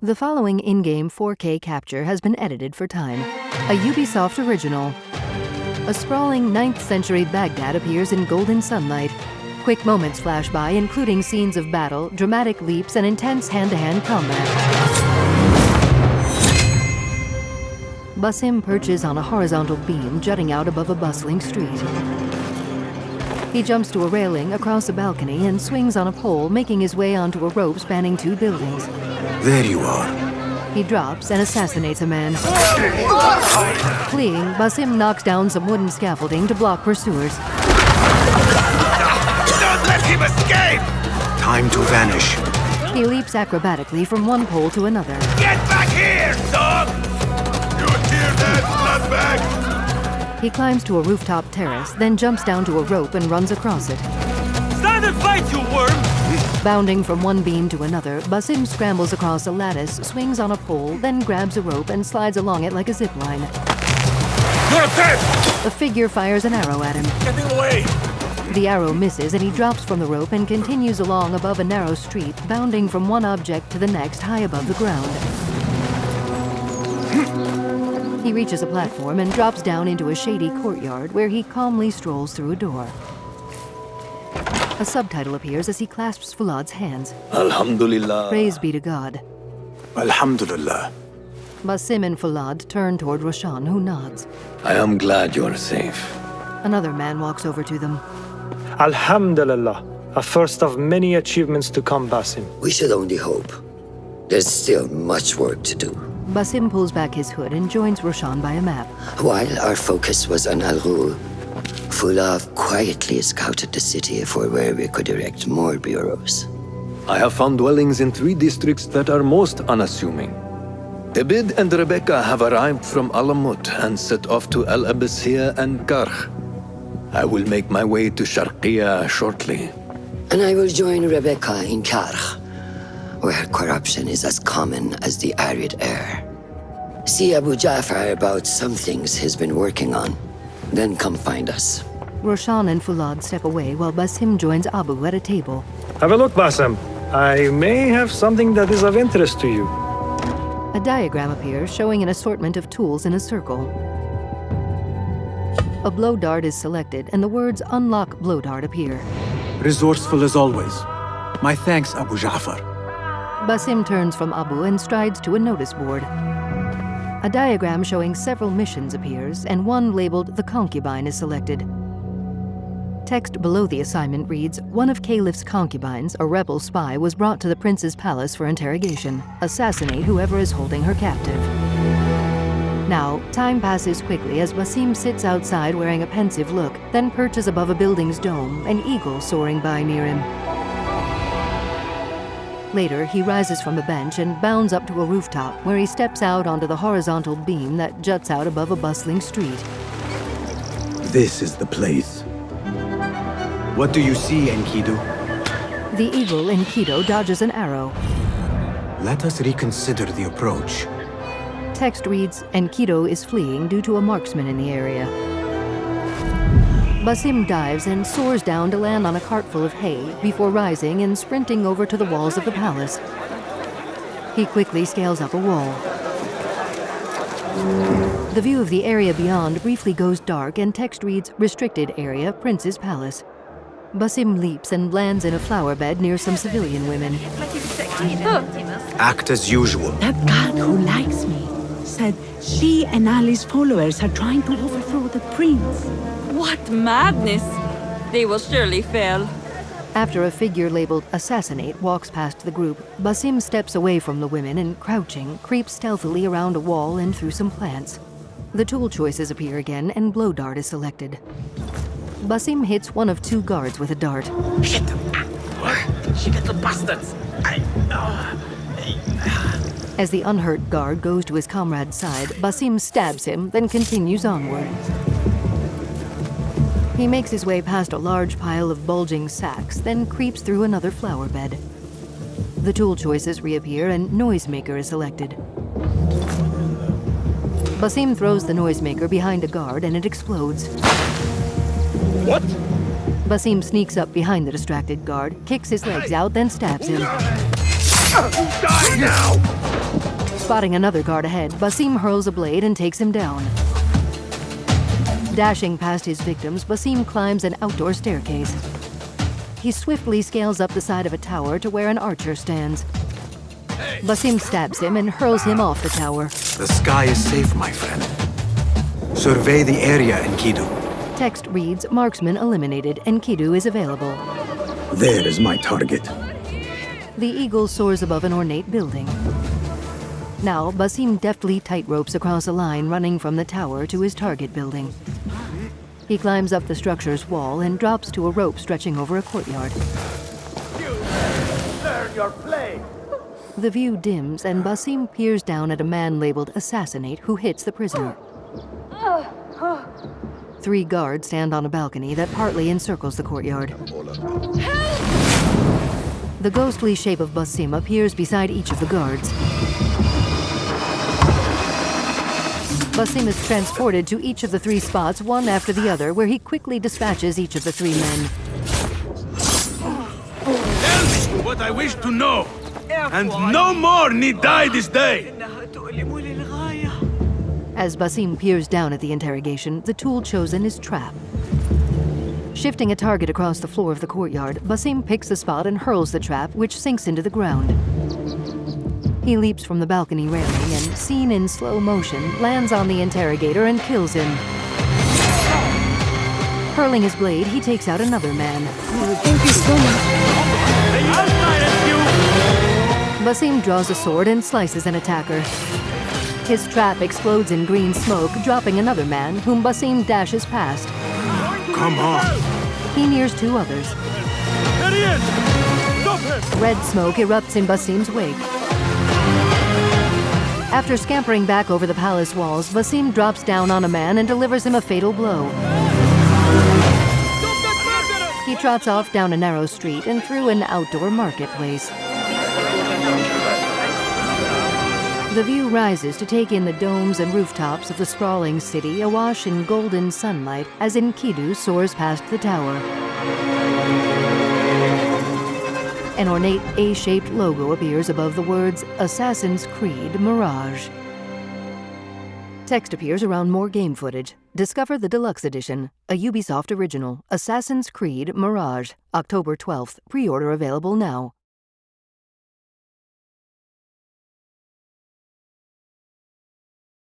The following in-game 4K capture has been edited for time. A Ubisoft original. A sprawling 9th century Baghdad appears in golden sunlight. Quick moments flash by, including scenes of battle, dramatic leaps, and intense hand-to-hand combat. Basim perches on a horizontal beam jutting out above a bustling street. He jumps to a railing across a balcony and swings on a pole, making his way onto a rope spanning 2 buildings. There you are. He drops and assassinates a man. Fleeing, Basim knocks down some wooden scaffolding to block pursuers. Don't let him escape! Time to vanish. He leaps acrobatically from one pole to another. Get back here, dog! You hear that, bloodbag? He climbs to a rooftop terrace, then jumps down to a rope and runs across it. Stand and fight, you worm! Bounding from one beam to another, Basim scrambles across a lattice, swings on a pole, then grabs a rope and slides along it like a zipline. You're dead! A figure fires an arrow at him. Getting away! The arrow misses and he drops from the rope and continues along above a narrow street, bounding from one object to the next high above the ground. He reaches a platform and drops down into a shady courtyard where he calmly strolls through a door. A subtitle appears as he clasps Fulad's hands. Alhamdulillah. Praise be to God. Alhamdulillah. Basim and Fulad turn toward Roshan, who nods. I am glad you are safe. Another man walks over to them. Alhamdulillah, a first of many achievements to come, Basim. We should only hope. There's still much work to do. Basim pulls back his hood and joins Roshan by a map. While our focus was on Al-Ghul, Fulav quietly scouted the city for where we could erect more bureaus. I have found dwellings in 3 districts that are most unassuming. Abid and Rebecca have arrived from Alamut and set off to Al Abbasiyah and Karh. I will make my way to Sharqiya shortly. And I will join Rebecca in Karh, where corruption is as common as the arid air. See Abu Ja'far about some things he's been working on. Then come find us. Roshan and Fulad step away while Basim joins Abu at a table. Have a look, Basim. I may have something that is of interest to you. A diagram appears showing an assortment of tools in a circle. A blow dart is selected and the words "Unlock blow dart" appear. Resourceful as always. My thanks, Abu Ja'far. Basim turns from Abu and strides to a notice board. A diagram showing several missions appears, and one labeled "The Concubine" is selected. Text below the assignment reads, "One of Caliph's concubines, a rebel spy, was brought to the prince's palace for interrogation. Assassinate whoever is holding her captive." Now, time passes quickly as Basim sits outside wearing a pensive look, then perches above a building's dome, an eagle soaring by near him. Later, he rises from a bench and bounds up to a rooftop, where he steps out onto the horizontal beam that juts out above a bustling street. This is the place. What do you see, Enkidu? The eagle, Enkidu, dodges an arrow. Let us reconsider the approach. Text reads, Enkidu is fleeing due to a marksman in the area. Basim dives and soars down to land on a cart full of hay before rising and sprinting over to the walls of the palace. He quickly scales up a wall. The view of the area beyond briefly goes dark and text reads, Restricted Area, Prince's Palace. Basim leaps and lands in a flower bed near some civilian women. Act as usual. That guard who likes me said she and Ali's followers are trying to overthrow the prince. What madness! They will surely fail. After a figure labeled Assassinate walks past the group, Basim steps away from the women and, crouching, creeps stealthily around a wall and through some plants. The tool choices appear again and blow dart is selected. Basim hits one of 2 guards with a dart. Shit! What? She little bastards! As the unhurt guard goes to his comrade's side, Basim stabs him, then continues onward. He makes his way past a large pile of bulging sacks, then creeps through another flower bed. The tool choices reappear and Noisemaker is selected. Basim throws the Noisemaker behind a guard and it explodes. What? Basim sneaks up behind the distracted guard, kicks his legs out, then stabs him. Die now! Spotting another guard ahead, Basim hurls a blade and takes him down. Dashing past his victims, Basim climbs an outdoor staircase. He swiftly scales up the side of a tower to where an archer stands. Basim stabs him and hurls him off the tower. The sky is safe, my friend. Survey the area, Enkidu. Text reads, "Marksman eliminated. Enkidu is available." There is my target. The eagle soars above an ornate building. Now, Basim deftly tightropes across a line running from the tower to his target building. He climbs up the structure's wall and drops to a rope stretching over a courtyard. Learn your play. The view dims and Basim peers down at a man labeled Assassinate who hits the prisoner. 3 guards stand on a balcony that partly encircles the courtyard. The ghostly shape of Basim appears beside each of the guards. Basim is transported to each of the 3 spots, one after the other, where he quickly dispatches each of the 3 men. Tell me what I wish to know, and no more need die this day. As Basim peers down at the interrogation, the tool chosen is trap. Shifting a target across the floor of the courtyard, Basim picks a spot and hurls the trap, which sinks into the ground. He leaps from the balcony railing and, seen in slow motion, lands on the interrogator and kills him. Hurling his blade, he takes out another man. Thank you so much. Basim draws a sword and slices an attacker. His trap explodes in green smoke, dropping another man, whom Basim dashes past. Come on. He nears 2 others. There he is. Stop him. Red smoke erupts in Basim's wake. After scampering back over the palace walls, Basim drops down on a man and delivers him a fatal blow. He trots off down a narrow street and through an outdoor marketplace. The view rises to take in the domes and rooftops of the sprawling city awash in golden sunlight as Enkidu soars past the tower. An ornate A-shaped logo appears above the words Assassin's Creed Mirage. Text appears around more game footage. Discover the Deluxe Edition, a Ubisoft original, Assassin's Creed Mirage, October 12th. Pre-order available now.